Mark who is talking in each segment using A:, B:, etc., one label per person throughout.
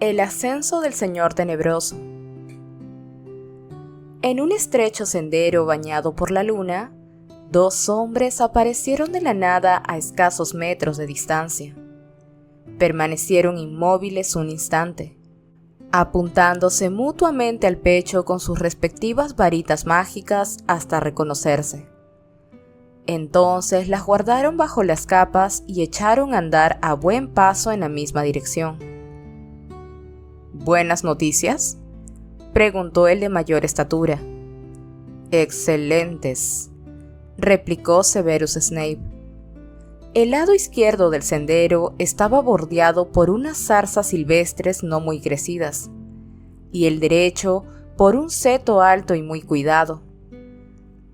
A: El ascenso del Señor Tenebroso. En un estrecho sendero bañado por la luna, dos hombres aparecieron de la nada a escasos metros de distancia. Permanecieron inmóviles un instante, apuntándose mutuamente al pecho con sus respectivas varitas mágicas hasta reconocerse. Entonces las guardaron bajo las capas y echaron a andar a buen paso en la misma dirección. ¿Buenas noticias?, preguntó el de mayor estatura. Excelentes, replicó Severus Snape. El lado izquierdo del sendero estaba bordeado por unas zarzas silvestres no muy crecidas, y el derecho por un seto alto y muy cuidado.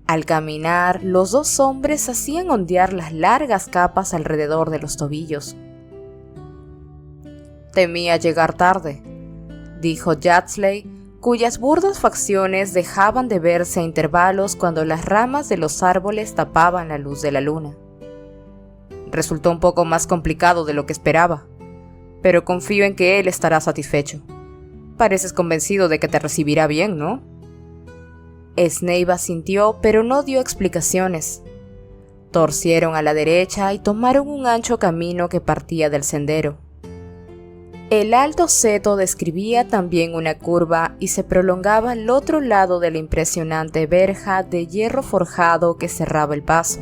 A: Al caminar, los dos hombres hacían ondear las largas capas alrededor de los tobillos. Temía llegar tarde, dijo Yaxley, cuyas burdas facciones dejaban de verse a intervalos cuando las ramas de los árboles tapaban la luz de la luna. Resultó un poco más complicado de lo que esperaba, pero confío en que él estará satisfecho. Pareces convencido de que te recibirá bien, ¿no? Snape asintió, pero no dio explicaciones. Torcieron a la derecha y tomaron un ancho camino que partía del sendero. El alto seto describía también una curva y se prolongaba al otro lado de la impresionante verja de hierro forjado que cerraba el paso.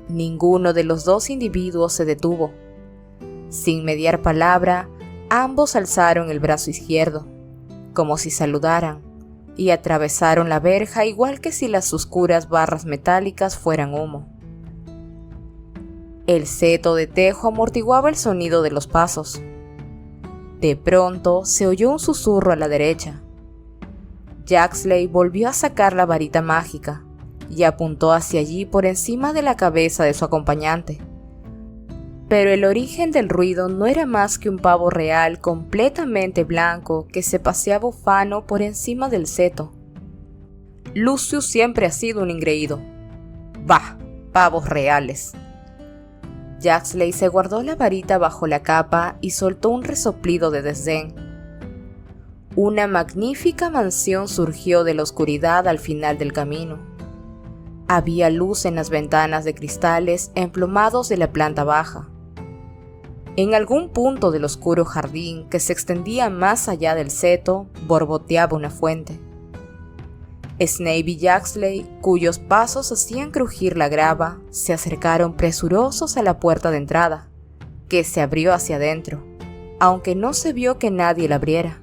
A: Ninguno de los dos individuos se detuvo. Sin mediar palabra, ambos alzaron el brazo izquierdo, como si saludaran, y atravesaron la verja igual que si las oscuras barras metálicas fueran humo. El seto de tejo amortiguaba el sonido de los pasos. De pronto se oyó un susurro a la derecha. Yaxley volvió a sacar la varita mágica y apuntó hacia allí por encima de la cabeza de su acompañante. Pero el origen del ruido no era más que un pavo real completamente blanco que se paseaba ufano por encima del seto. Lucius siempre ha sido un engreído. ¡Bah! Pavos reales. Yaxley se guardó la varita bajo la capa y soltó un resoplido de desdén. Una magnífica mansión surgió de la oscuridad al final del camino. Había luz en las ventanas de cristales emplumados de la planta baja. En algún punto del oscuro jardín que se extendía más allá del seto, borboteaba una fuente. Snape y Yaxley, cuyos pasos hacían crujir la grava, se acercaron presurosos a la puerta de entrada, que se abrió hacia adentro, aunque no se vio que nadie la abriera.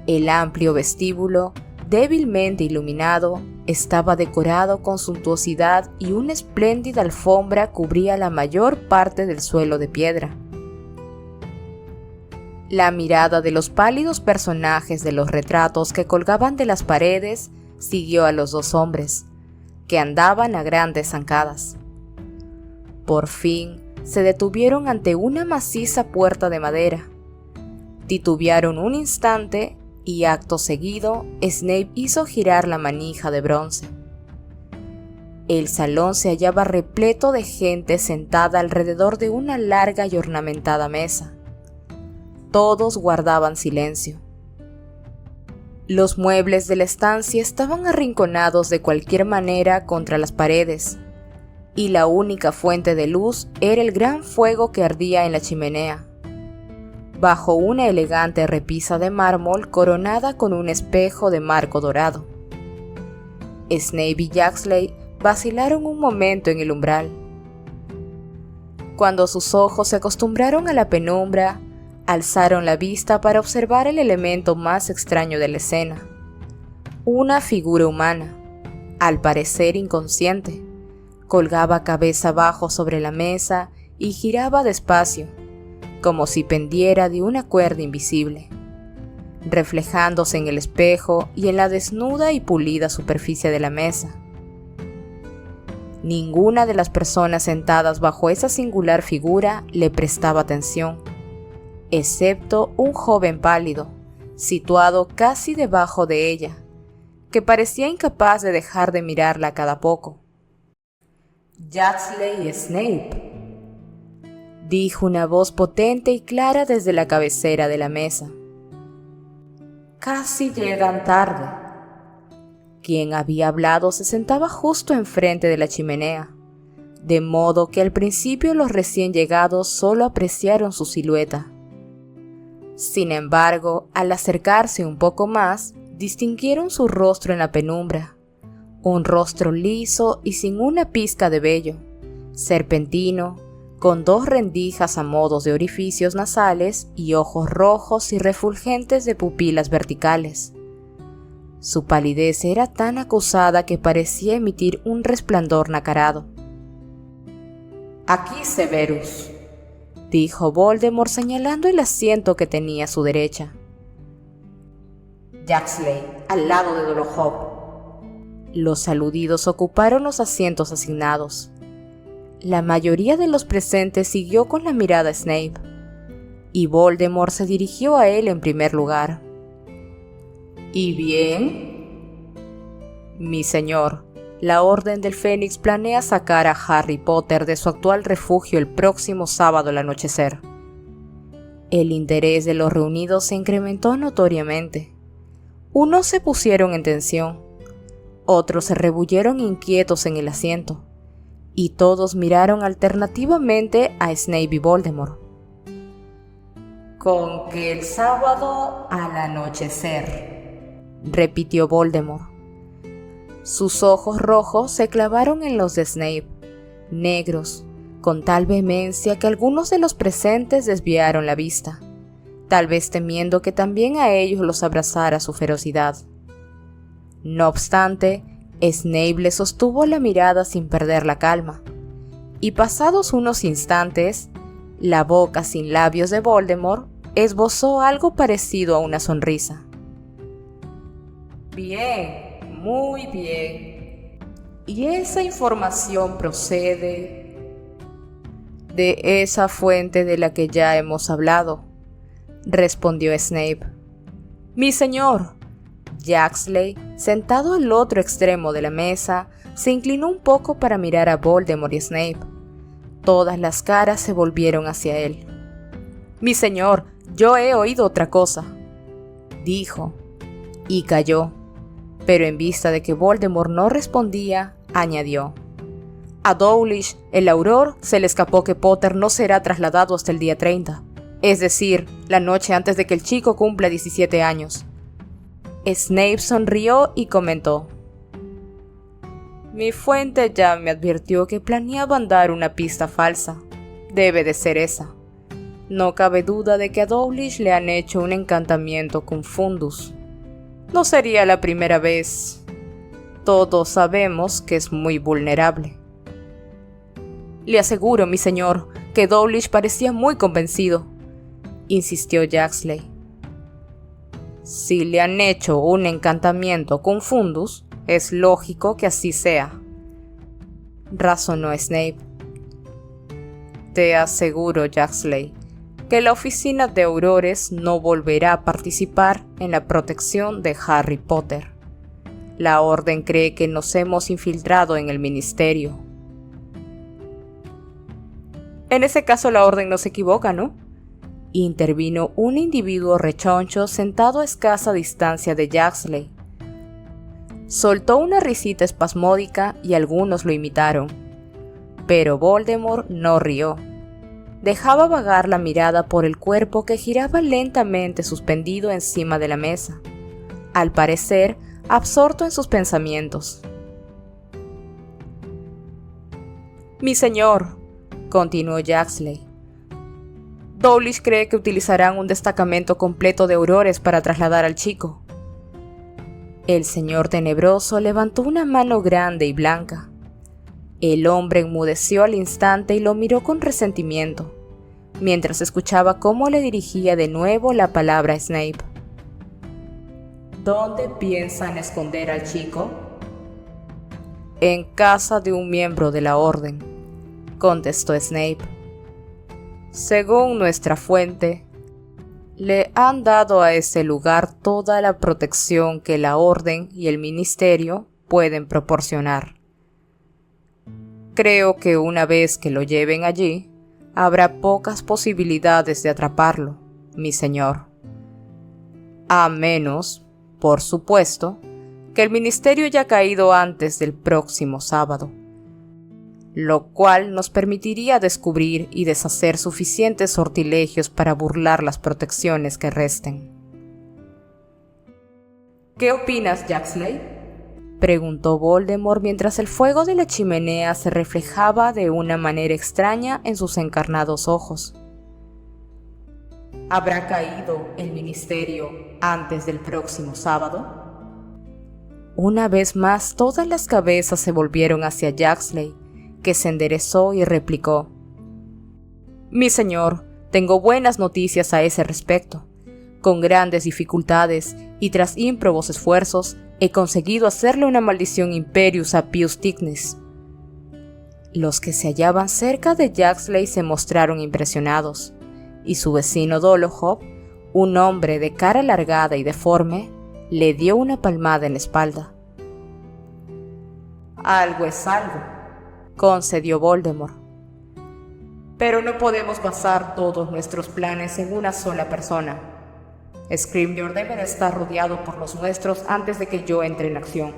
A: El amplio vestíbulo, débilmente iluminado, estaba decorado con suntuosidad y una espléndida alfombra cubría la mayor parte del suelo de piedra. La mirada de los pálidos personajes de los retratos que colgaban de las paredes siguió a los dos hombres, que andaban a grandes zancadas. Por fin se detuvieron ante una maciza puerta de madera. Titubearon un instante y acto seguido Snape hizo girar la manija de bronce. El salón se hallaba repleto de gente sentada alrededor de una larga y ornamentada mesa. Todos guardaban silencio. Los muebles de la estancia estaban arrinconados de cualquier manera contra las paredes, y la única fuente de luz era el gran fuego que ardía en la chimenea, bajo una elegante repisa de mármol coronada con un espejo de marco dorado. Snape y Yaxley vacilaron un momento en el umbral. Cuando sus ojos se acostumbraron a la penumbra, alzaron la vista para observar el elemento más extraño de la escena. Una figura humana, al parecer inconsciente, colgaba cabeza abajo sobre la mesa y giraba despacio, como si pendiera de una cuerda invisible, reflejándose en el espejo y en la desnuda y pulida superficie de la mesa. Ninguna de las personas sentadas bajo esa singular figura le prestaba atención, excepto un joven pálido, situado casi debajo de ella, que parecía incapaz de dejar de mirarla a cada poco. Yaxley y Snape. dijo una voz potente y clara desde la cabecera de la mesa. Casi llegan tarde. Quien había hablado se sentaba justo enfrente de la chimenea, de modo que al principio los recién llegados solo apreciaron su silueta. Sin embargo, al acercarse un poco más, distinguieron su rostro en la penumbra, un rostro liso y sin una pizca de vello, serpentino, con 2 rendijas a modos de orificios nasales y ojos rojos y refulgentes de pupilas verticales. Su palidez era tan acusada que parecía emitir un resplandor nacarado. «Aquí, Severus», dijo Voldemort señalando el asiento que tenía a su derecha. «Jaxley, al lado de Dolohov». Los aludidos ocuparon los asientos asignados. La mayoría de los presentes siguió con la mirada a Snape, y Voldemort se dirigió a él en primer lugar. «¿Y bien?» «Mi señor, la Orden del Fénix planea sacar a Harry Potter de su actual refugio el próximo sábado al anochecer». El interés de los reunidos se incrementó notoriamente. Unos se pusieron en tensión, otros se rebulleron inquietos en el asiento, y todos miraron alternativamente a Snape y Voldemort. «Con que el sábado al anochecer», repitió Voldemort. Sus ojos rojos se clavaron en los de Snape, negros, con tal vehemencia que algunos de los presentes desviaron la vista, tal vez temiendo que también a ellos los abrazara su ferocidad. No obstante, Snape le sostuvo la mirada sin perder la calma, y pasados unos instantes, la boca sin labios de Voldemort esbozó algo parecido a una sonrisa. «Bien, muy bien. ¿Y esa información procede?» «De esa fuente de la que ya hemos hablado», respondió Snape. «Mi señor». Jaxley, sentado al otro extremo de la mesa, se inclinó un poco para mirar a Voldemort y Snape. Todas las caras se volvieron hacia él. «Mi señor, yo he oído otra cosa», dijo, y calló, pero en vista de que Voldemort no respondía, añadió: «A Dowlish, el Auror, se le escapó que Potter no será trasladado hasta el día 30, es decir, la noche antes de que el chico cumpla 17 años. Snape sonrió y comentó: «Mi fuente ya me advirtió que planeaban dar una pista falsa. Debe de ser esa. No cabe duda de que a Dowlish le han hecho un encantamiento con Fundus. No sería la primera vez. Todos sabemos que es muy vulnerable». «Le aseguro, mi señor, que Dowlish parecía muy convencido», insistió Jaxley. «Si le han hecho un encantamiento con Fundus, es lógico que así sea», razonó Snape. «Te aseguro, Jaxley, que la oficina de Aurores no volverá a participar en la protección de Harry Potter. La Orden cree que nos hemos infiltrado en el ministerio». «En ese caso la Orden no se equivoca, ¿no?», intervino un individuo rechoncho sentado a escasa distancia de Jaxley. Soltó una risita espasmódica y algunos lo imitaron, pero Voldemort no rió. Dejaba vagar la mirada por el cuerpo que giraba lentamente suspendido encima de la mesa, al parecer absorto en sus pensamientos. «Mi señor», continuó Jaxley, «Dowlish cree que utilizarán un destacamento completo de Aurores para trasladar al chico». El señor tenebroso levantó una mano grande y blanca. El hombre enmudeció al instante y lo miró con resentimiento, mientras escuchaba cómo le dirigía de nuevo la palabra a Snape. «¿Dónde piensan esconder al chico?» «En casa de un miembro de la Orden», contestó Snape. «Según nuestra fuente, le han dado a ese lugar toda la protección que la Orden y el Ministerio pueden proporcionar. Creo que una vez que lo lleven allí, habrá pocas posibilidades de atraparlo, mi señor. A menos, por supuesto, que el ministerio haya caído antes del próximo sábado, lo cual nos permitiría descubrir y deshacer suficientes sortilegios para burlar las protecciones que resten. ¿Qué opinas, Jaxley?, preguntó Voldemort mientras el fuego de la chimenea se reflejaba de una manera extraña en sus encarnados ojos. ¿Habrá caído el ministerio antes del próximo sábado? Una vez más, todas las cabezas se volvieron hacia Jaxley, que se enderezó y replicó: Mi señor, tengo buenas noticias a ese respecto. Con grandes dificultades y tras ímprobos esfuerzos, he conseguido hacerle una maldición Imperius a Pius Tignis. Los que se hallaban cerca de Jaxley se mostraron impresionados, y su vecino Dolohov, un hombre de cara alargada y deforme, le dio una palmada en la espalda. Algo es algo, concedió Voldemort. Pero no podemos basar todos nuestros planes en una sola persona. Scrimgeour debe de estar rodeado por los nuestros antes de que yo entre en acción.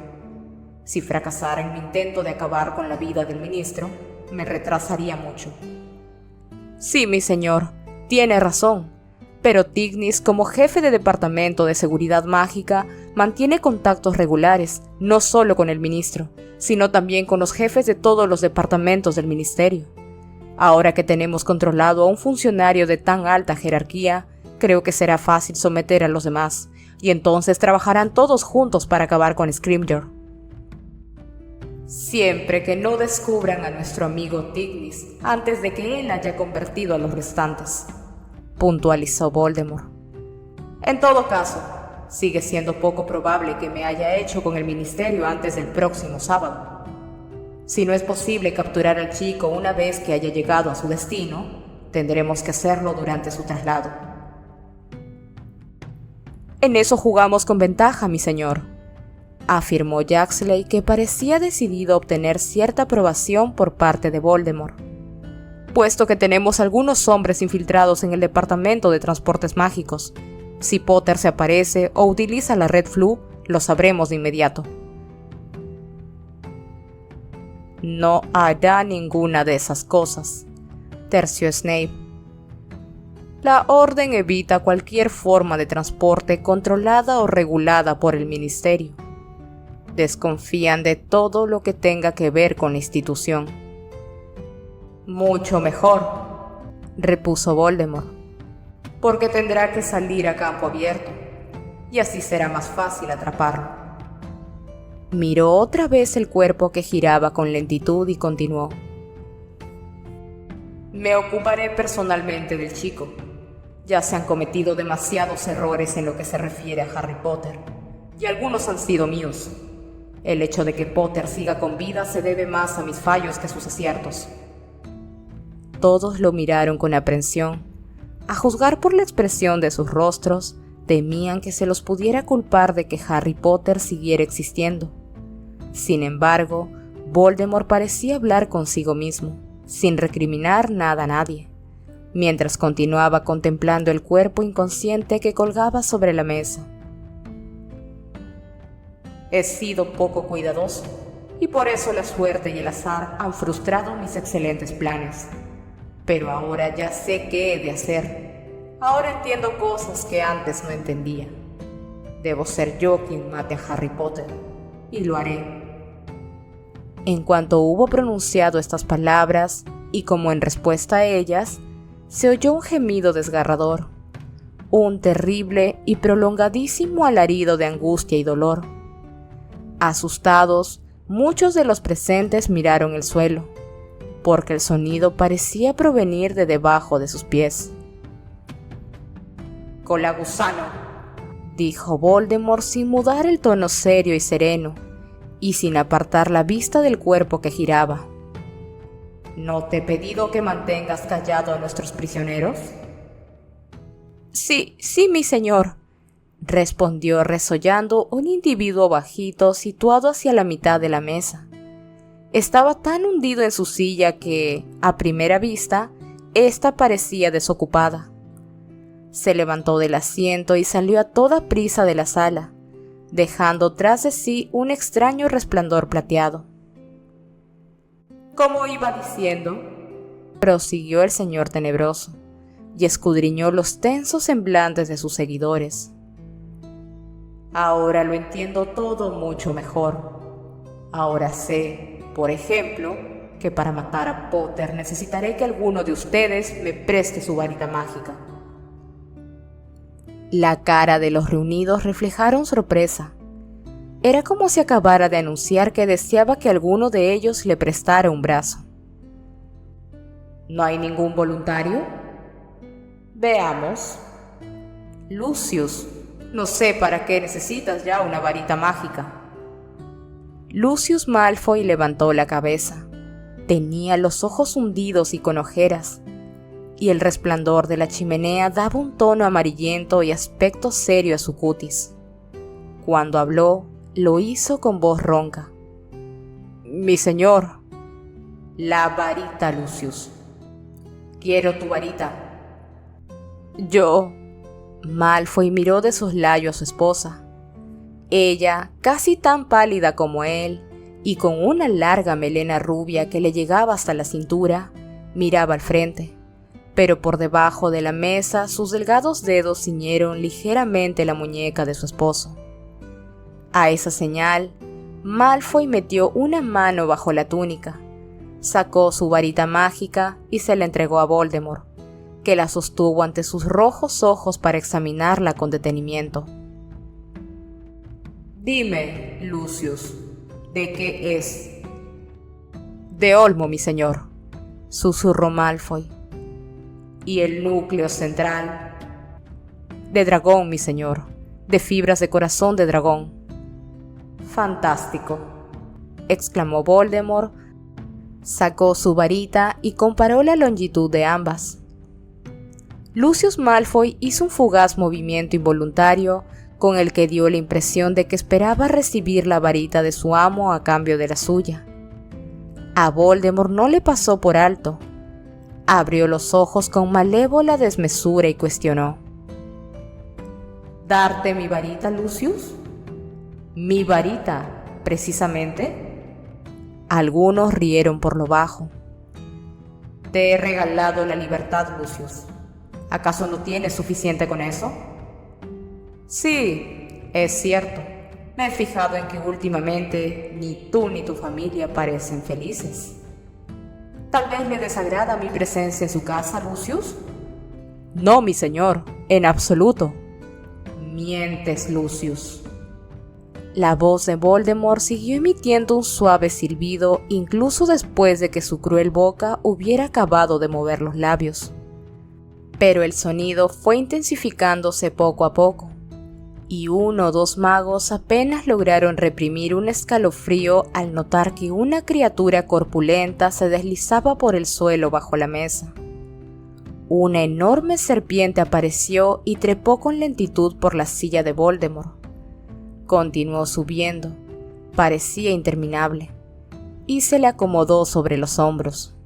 A: Si fracasara en mi intento de acabar con la vida del ministro, me retrasaría mucho. Sí, mi señor, tiene razón, pero Tignis, como jefe de departamento de seguridad mágica, mantiene contactos regulares, no solo con el ministro, sino también con los jefes de todos los departamentos del ministerio. Ahora que tenemos controlado a un funcionario de tan alta jerarquía, creo que será fácil someter a los demás, y entonces trabajarán todos juntos para acabar con Scrimgeour. Siempre que no descubran a nuestro amigo Tignis antes de que él haya convertido a los restantes, puntualizó Voldemort. En todo caso, sigue siendo poco probable que me haya hecho con el ministerio antes del próximo sábado. Si no es posible capturar al chico una vez que haya llegado a su destino, tendremos que hacerlo durante su traslado. En eso jugamos con ventaja, mi señor, afirmó Jaxley, que parecía decidido a obtener cierta aprobación por parte de Voldemort. Puesto que tenemos algunos hombres infiltrados en el departamento de transportes mágicos, si Potter se aparece o utiliza la Red Flu, lo sabremos de inmediato. No hará ninguna de esas cosas, terció Snape. La Orden evita cualquier forma de transporte controlada o regulada por el ministerio. Desconfían de todo lo que tenga que ver con la institución. Mucho mejor, repuso Voldemort, porque tendrá que salir a campo abierto, y así será más fácil atraparlo. Miró otra vez el cuerpo que giraba con lentitud y continuó. Me ocuparé personalmente del chico. Ya se han cometido demasiados errores en lo que se refiere a Harry Potter, y algunos han sido míos. El hecho de que Potter siga con vida se debe más a mis fallos que a sus aciertos. Todos lo miraron con aprensión. A juzgar por la expresión de sus rostros, temían que se los pudiera culpar de que Harry Potter siguiera existiendo. Sin embargo, Voldemort parecía hablar consigo mismo, sin recriminar nada a nadie, mientras continuaba contemplando el cuerpo inconsciente que colgaba sobre la mesa. He sido poco cuidadoso, y por eso la suerte y el azar han frustrado mis excelentes planes. Pero ahora ya sé qué he de hacer. Ahora entiendo cosas que antes no entendía. Debo ser yo quien mate a Harry Potter, y lo haré. En cuanto hubo pronunciado estas palabras, y como en respuesta a ellas, se oyó un gemido desgarrador, un terrible y prolongadísimo alarido de angustia y dolor. Asustados, muchos de los presentes miraron el suelo, porque el sonido parecía provenir de debajo de sus pies. «Colagusano», dijo Voldemort sin mudar el tono serio y sereno, y sin apartar la vista del cuerpo que giraba. ¿No te he pedido que mantengas callado a nuestros prisioneros? Sí, mi señor, respondió resollando un individuo bajito situado hacia la mitad de la mesa. Estaba tan hundido en su silla que, a primera vista, Esta parecía desocupada. Se levantó del asiento y salió a toda prisa de la sala, dejando tras de sí un extraño resplandor plateado. «Como iba diciendo», prosiguió el señor tenebroso, y escudriñó los tensos semblantes de sus seguidores. «Ahora lo entiendo todo mucho mejor. Ahora sé, por ejemplo, que para matar a Potter necesitaré que alguno de ustedes me preste su varita mágica». La cara de los reunidos reflejaron sorpresa. Era como si acabara de anunciar que deseaba que alguno de ellos le prestara un brazo. ¿No hay ningún voluntario? Veamos. Lucius, no sé para qué necesitas ya una varita mágica. Lucius Malfoy levantó la cabeza. Tenía los ojos hundidos y con ojeras, y el resplandor de la chimenea daba un tono amarillento y aspecto serio a su cutis. Cuando habló, lo hizo con voz ronca. «Mi señor». «La varita, Lucius. Quiero tu varita». «Yo». Malfoy miró de soslayo a su esposa. Ella, casi tan pálida como él, y con una larga melena rubia que le llegaba hasta la cintura, miraba al frente, pero por debajo de la mesa sus delgados dedos ciñeron ligeramente la muñeca de su esposo. A esa señal, Malfoy metió una mano bajo la túnica, sacó su varita mágica y se la entregó a Voldemort, que la sostuvo ante sus rojos ojos para examinarla con detenimiento. «Dime, Lucius, ¿de qué es?» «De olmo, mi señor», susurró Malfoy. «¿Y el núcleo central?» «De dragón, mi señor, de fibras de corazón de dragón». «Fantástico», exclamó Voldemort, sacó su varita y comparó la longitud de ambas. Lucius Malfoy hizo un fugaz movimiento involuntario con el que dio la impresión de que esperaba recibir la varita de su amo a cambio de la suya. A Voldemort no le pasó por alto. Abrió los ojos con malévola desmesura y cuestionó. «¿Darte mi varita, Lucius?» «¿Mi varita, precisamente?» Algunos rieron por lo bajo. «Te he regalado la libertad, Lucius. ¿Acaso no tienes suficiente con eso?» «Sí, es cierto. Me he fijado en que últimamente ni tú ni tu familia parecen felices. ¿Tal vez le desagrada mi presencia en su casa, Lucius?» «No, mi señor, en absoluto». «Mientes, Lucius». La voz de Voldemort siguió emitiendo un suave silbido incluso después de que su cruel boca hubiera acabado de mover los labios. Pero el sonido fue intensificándose poco a poco, y uno o dos magos apenas lograron reprimir un escalofrío al notar que una criatura corpulenta se deslizaba por el suelo bajo la mesa. Una enorme serpiente apareció y trepó con lentitud por la silla de Voldemort. Continuó subiendo, parecía interminable, y se le acomodó sobre los hombros.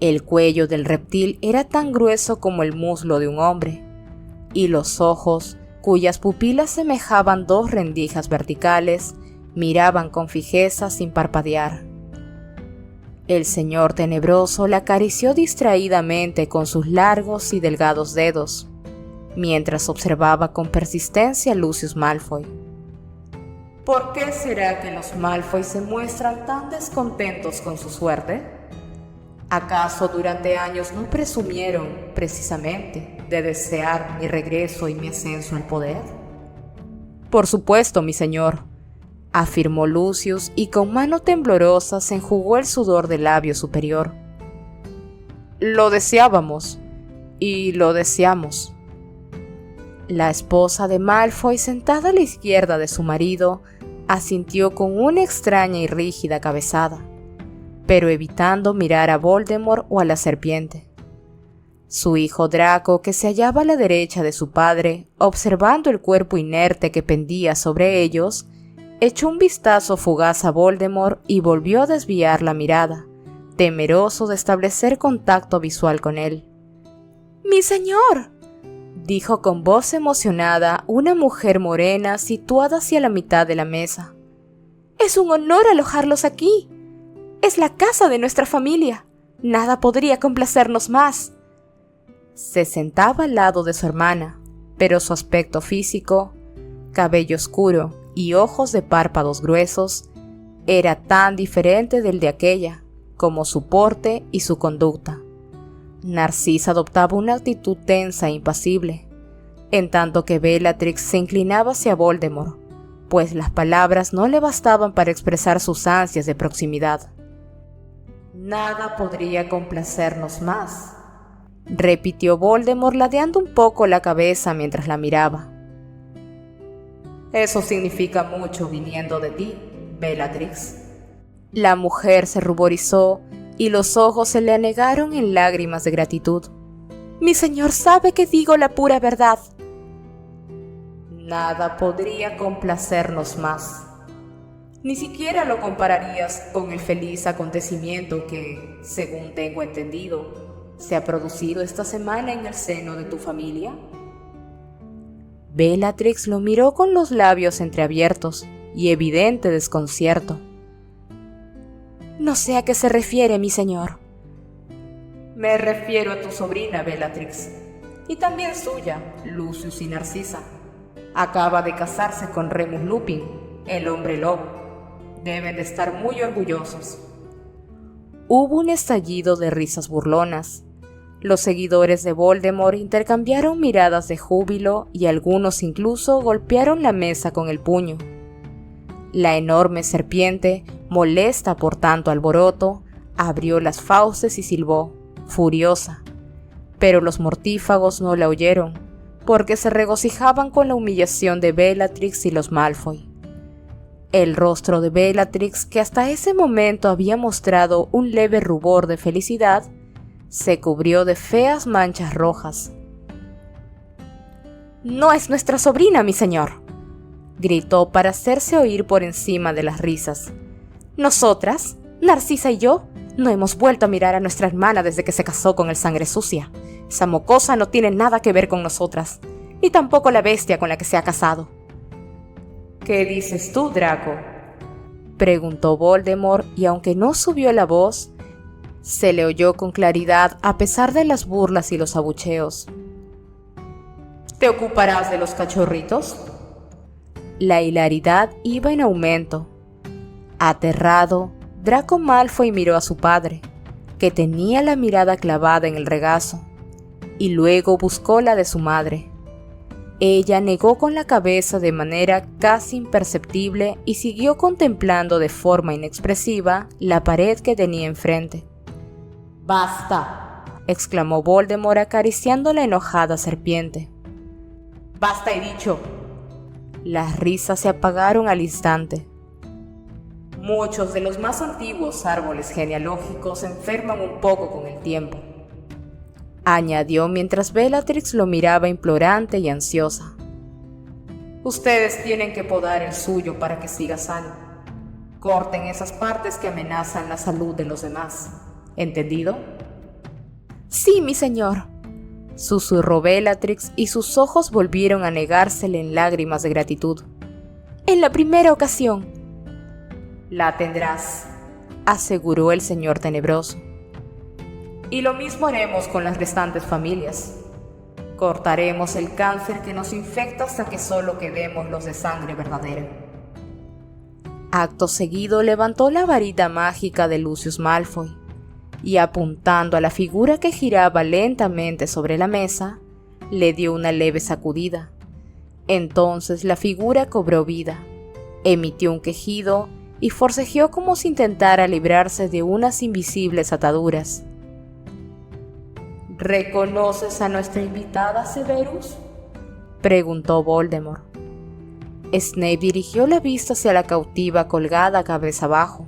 A: El cuello del reptil era tan grueso como el muslo de un hombre, y los ojos, cuyas pupilas semejaban dos rendijas verticales, miraban con fijeza sin parpadear. El señor tenebroso la acarició distraídamente con sus largos y delgados dedos, mientras observaba con persistencia a Lucius Malfoy. ¿Por qué será que los Malfoy se muestran tan descontentos con su suerte? ¿Acaso durante años no presumieron, precisamente, de desear mi regreso y mi ascenso al poder? Por supuesto, mi señor, afirmó Lucius y con mano temblorosa se enjugó el sudor del labio superior. Lo deseábamos y lo deseamos. La esposa de Malfoy, sentada a la izquierda de su marido, asintió con una extraña y rígida cabezada, pero evitando mirar a Voldemort o a la serpiente. Su hijo Draco, que se hallaba a la derecha de su padre, observando el cuerpo inerte que pendía sobre ellos, echó un vistazo fugaz a Voldemort y volvió a desviar la mirada, temeroso de establecer contacto visual con él. «¡Mi señor!», dijo con voz emocionada una mujer morena situada hacia la mitad de la mesa. «Es un honor alojarlos aquí. Es la casa de nuestra familia. Nada podría complacernos más». Se sentaba al lado de su hermana, pero su aspecto físico, cabello oscuro y ojos de párpados gruesos, era tan diferente del de aquella como su porte y su conducta. Narcisa adoptaba una actitud tensa e impasible, en tanto que Bellatrix se inclinaba hacia Voldemort, pues las palabras no le bastaban para expresar sus ansias de proximidad. «Nada podría complacernos más», repitió Voldemort ladeando un poco la cabeza mientras la miraba. «Eso significa mucho viniendo de ti, Bellatrix». La mujer se ruborizó y los ojos se le anegaron en lágrimas de gratitud. «Mi señor sabe que digo la pura verdad». «Nada podría complacernos más. Ni siquiera lo compararías con el feliz acontecimiento que, según tengo entendido, se ha producido esta semana en el seno de tu familia». Bellatrix lo miró con los labios entreabiertos y evidente desconcierto. «No sé a qué se refiere, mi señor». «Me refiero a tu sobrina Bellatrix, y también suya, Lucius y Narcisa. Acaba de casarse con Remus Lupin, el hombre lobo. Deben de estar muy orgullosos». Hubo un estallido de risas burlonas. Los seguidores de Voldemort intercambiaron miradas de júbilo y algunos incluso golpearon la mesa con el puño. La enorme serpiente, molesta por tanto alboroto, abrió las fauces y silbó, furiosa. Pero los mortífagos no la oyeron, porque se regocijaban con la humillación de Bellatrix y los Malfoy. El rostro de Bellatrix, que hasta ese momento había mostrado un leve rubor de felicidad, se cubrió de feas manchas rojas. «No es nuestra sobrina, mi señor», gritó para hacerse oír por encima de las risas. «Nosotras, Narcisa y yo, no hemos vuelto a mirar a nuestra hermana desde que se casó con el Sangre Sucia. Esa mocosa no tiene nada que ver con nosotras, ni tampoco la bestia con la que se ha casado». «¿Qué dices tú, Draco?», preguntó Voldemort, y aunque no subió la voz, se le oyó con claridad a pesar de las burlas y los abucheos. «¿Te ocuparás de los cachorritos?». La hilaridad iba en aumento. Aterrado, Draco Malfoy miró a su padre, que tenía la mirada clavada en el regazo, y luego buscó la de su madre. Ella negó con la cabeza de manera casi imperceptible y siguió contemplando de forma inexpresiva la pared que tenía enfrente. «¡Basta!», exclamó Voldemort acariciando la enojada serpiente. «¡Basta, he dicho!». Las risas se apagaron al instante. «Muchos de los más antiguos árboles genealógicos se enferman un poco con el tiempo», añadió mientras Bellatrix lo miraba implorante y ansiosa. «Ustedes tienen que podar el suyo para que siga sano. Corten esas partes que amenazan la salud de los demás. ¿Entendido?». «Sí, mi señor», susurró Bellatrix y sus ojos volvieron a negársele en lágrimas de gratitud. «En la primera ocasión». «La tendrás», aseguró el señor tenebroso. «Y lo mismo haremos con las restantes familias. Cortaremos el cáncer que nos infecta hasta que solo quedemos los de sangre verdadera». Acto seguido levantó la varita mágica de Lucius Malfoy y, apuntando a la figura que giraba lentamente sobre la mesa, le dio una leve sacudida. Entonces la figura cobró vida, emitió un quejido y forcejeó como si intentara librarse de unas invisibles ataduras. «¿Reconoces a nuestra invitada, Severus?», preguntó Voldemort. Snape dirigió la vista hacia la cautiva colgada cabeza abajo.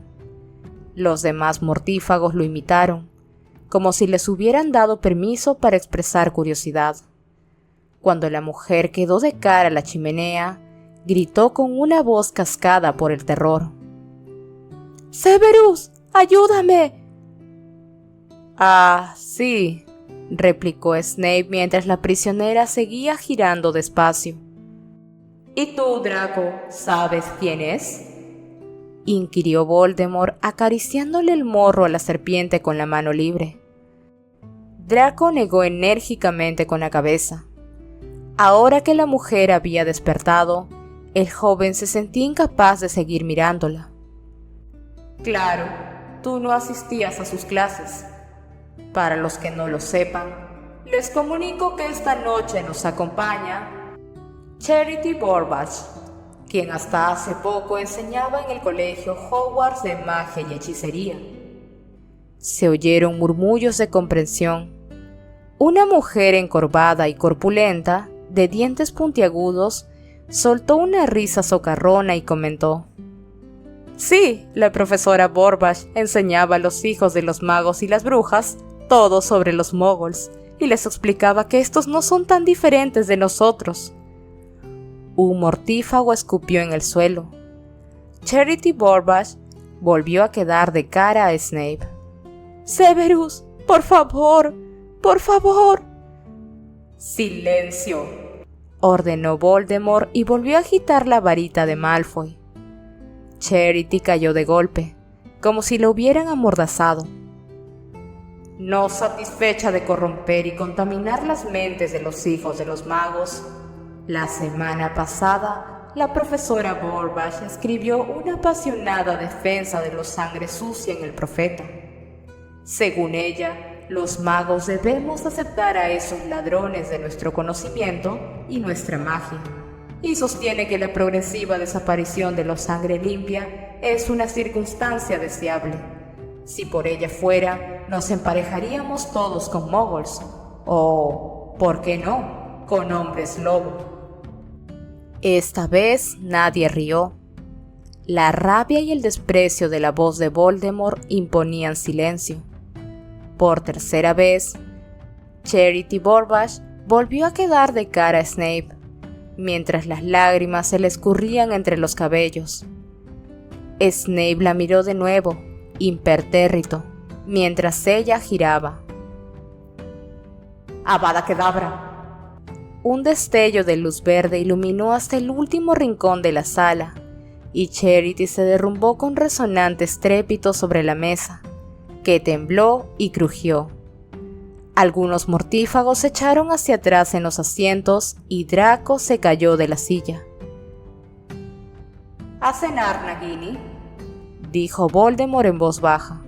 A: Los demás mortífagos lo imitaron, como si les hubieran dado permiso para expresar curiosidad. Cuando la mujer quedó de cara a la chimenea, gritó con una voz cascada por el terror: «¡Severus, ayúdame!». Ah, sí, replicó Snape mientras la prisionera seguía girando despacio. ¿Y tú, Draco, sabes quién es?, inquirió Voldemort acariciándole el morro a la serpiente con la mano libre. Draco negó enérgicamente con la cabeza. Ahora que la mujer había despertado, el joven se sentía incapaz de seguir mirándola. Claro, tú no asistías a sus clases. Para los que no lo sepan, les comunico que esta noche nos acompaña Charity Borbage, quien hasta hace poco enseñaba en el colegio Hogwarts de magia y hechicería. Se oyeron murmullos de comprensión. Una mujer encorvada y corpulenta, de dientes puntiagudos, soltó una risa socarrona y comentó: Sí, la profesora Borbage enseñaba a los hijos de los magos y las brujas todo sobre los moguls, y les explicaba que estos no son tan diferentes de nosotros. Un mortífago escupió en el suelo. Charity Borbage volvió a quedar de cara a Snape. «Severus, por favor, por favor». «Silencio», ordenó Voldemort y volvió a agitar la varita de Malfoy. Charity cayó de golpe, como si lo hubieran amordazado. No satisfecha de corromper y contaminar las mentes de los hijos de los magos, la semana pasada la profesora Borbage escribió una apasionada defensa de los sangre sucia en el profeta. Según ella, los magos debemos aceptar a esos ladrones de nuestro conocimiento y nuestra magia, y sostiene que la progresiva desaparición de los sangre limpia es una circunstancia deseable. Si por ella fuera, nos emparejaríamos todos con moguls, o, ¿por qué no?, con hombres lobo. Esta vez nadie rió. La rabia y el desprecio de la voz de Voldemort imponían silencio. Por tercera vez, Charity Borbage volvió a quedar de cara a Snape, mientras las lágrimas se le escurrían entre los cabellos. Snape la miró de nuevo, impertérrito, mientras ella giraba. «Avada Kedavra». Un destello de luz verde iluminó hasta el último rincón de la sala, y Charity se derrumbó con resonante estrépito sobre la mesa, que tembló y crujió. Algunos mortífagos se echaron hacia atrás en los asientos y Draco se cayó de la silla. «A cenar, Nagini», dijo Voldemort en voz baja.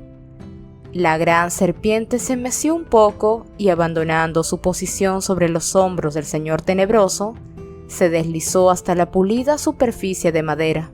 A: La gran serpiente se meció un poco y, abandonando su posición sobre los hombros del señor tenebroso, se deslizó hasta la pulida superficie de madera.